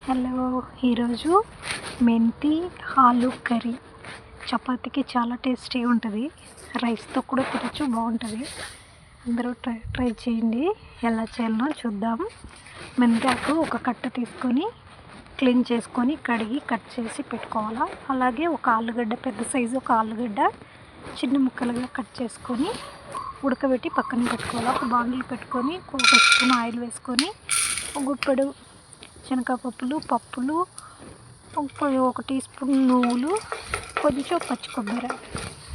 Hello, ఈరోజు మెంతి ఆలు కర్రీ చపాతీకి చాలా టేస్టీగా ఉంటుంది. రైస్తో కూడా తినచ్చు, బాగుంటుంది. అందరూ ట్రై చేయండి. ఎలా చేయాలో చూద్దాం. మెంతాకు ఒక కట్ట తీసుకొని క్లీన్ చేసుకొని కడిగి కట్ చేసి పెట్టుకోవాలా. అలాగే ఒక ఆలుగడ్డ, పెద్ద సైజు ఒక ఆలుగడ్డ చిన్న ముక్కలుగా కట్ చేసుకొని ఉడకబెట్టి పక్కన పెట్టుకోవాలి. ఒక బాండిల్ పెట్టుకొని ఒక స్పూన్ ఆయిల్ వేసుకొని ఒక గుప్పెడు శనగపప్పులు, పప్పులు, ఒక టీ స్పూన్ నువ్వులు, కొంచెం పచ్చి కొబ్బరి,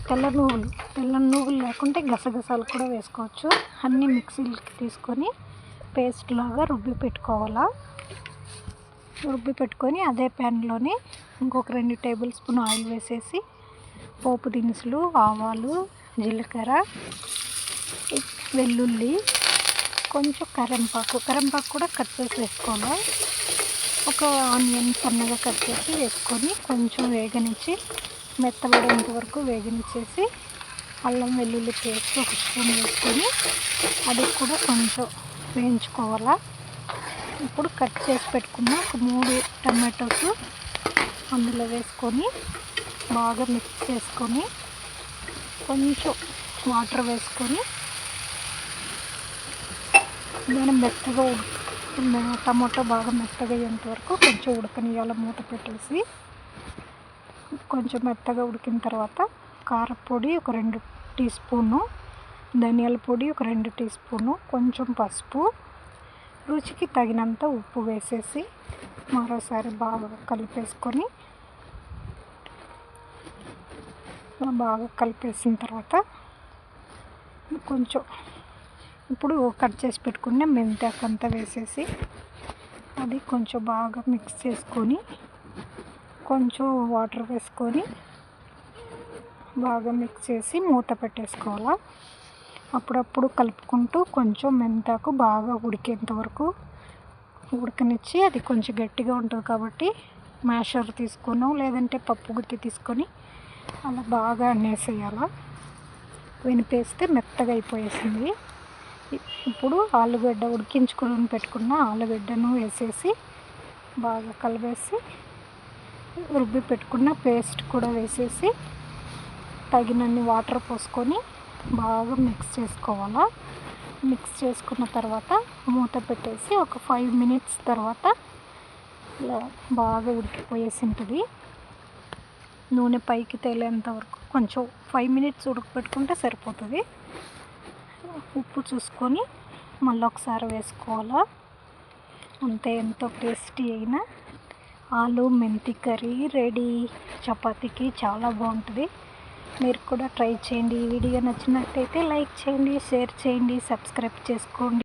తెల్ల నువ్వులు లేకుంటే గసగసాలు కూడా వేసుకోవచ్చు. అన్నీ మిక్సీకి తీసుకొని పేస్ట్ లాగా రుబ్బి పెట్టుకొని అదే ప్యాన్లోనే ఇంకొక 2 టేబుల్ స్పూన్ ఆయిల్ వేసేసి పోపు దినుసులు, ఆవాలు, జీలకర్ర, వెల్లుల్లి, కొంచెం కరివేపాకు కూడా కట్ చేసి వేసుకోవాలి. ఒక ఆనియన్ సన్నగా కట్ చేసి వేసుకొని కొంచెం వేగనిచ్చి మెత్తబడేంత వరకు వేగనిచ్చేసి అల్లం వెల్లుల్లి పేస్ట్ ఒక స్పూన్ వేసుకొని అది కూడా కొంచెం వేయించుకోవాలా. ఇప్పుడు కట్ చేసి పెట్టుకున్న ఒక 3 టమాటోస్ అందులో వేసుకొని బాగా మిక్స్ చేసుకొని కొంచెం వాటర్ వేసుకొని నేను మెత్తగా టమాటో బాగా మెత్తగా అయ్యేంత వరకు కొంచెం ఉడకనియాల. మూత పెట్టేసి కొంచెం మెత్తగా ఉడికిన తర్వాత కారపొడి ఒక 2 టీ స్పూను, ధనియాల పొడి ఒక 2 టీ స్పూను, కొంచెం పసుపు, రుచికి తగినంత ఉప్పు వేసేసి మరోసారి బాగా కలిపేసిన తర్వాత కొంచెం ఇప్పుడు కట్ చేసి పెట్టుకున్న మెంతాకు అంతా వేసేసి అది కొంచెం బాగా మిక్స్ చేసుకొని కొంచెం వాటర్ వేసుకొని బాగా మిక్స్ చేసి మూత పెట్టేసుకోవాలి. అప్పుడప్పుడు కలుపుకుంటూ కొంచెం మెంతాకు బాగా ఉడికేంత వరకు ఉడకనిచ్చి అది కొంచెం గట్టిగా ఉంటుంది కాబట్టి మ్యాషర్ తీసుకుని లేదంటే పప్పు గుత్తి తీసుకొని అలా బాగా అన్నేసేయాలి. వెనిపేస్తే మెత్తగా అయిపోయేసింది. ఇప్పుడు ఆలుగడ్డ ఉడికించుకొని పెట్టుకున్న ఆలుగడ్డను వేసేసి బాగా కలిపేసి రుబ్బి పెట్టుకున్న పేస్ట్ కూడా వేసేసి తగినన్ని వాటర్ పోసుకొని బాగా మిక్స్ చేసుకోవాలా. మిక్స్ చేసుకున్న తర్వాత మూత పెట్టేసి ఒక 5 మినిట్స్ తర్వాత ఇలా బాగా ఉడికిపోయేసి ఉంటుంది. నూనె పైకి తేలేంత వరకు కొంచెం 5 మినిట్స్ ఉడకపెట్టుకుంటే సరిపోతుంది. ఉప్పు చూసుకొని మళ్ళీ ఒకసారి వేసుకోవాలా. అంతే, ఎంతో టేస్టీ అయిన ఆలు మెంతి కర్రీ రెడీ. చపాతీకి చాలా బాగుంటుంది. మీరు కూడా ట్రై చేయండి. ఈ వీడియో నచ్చినట్టయితే లైక్ చేయండి, షేర్ చేయండి, సబ్స్క్రైబ్ చేసుకోండి.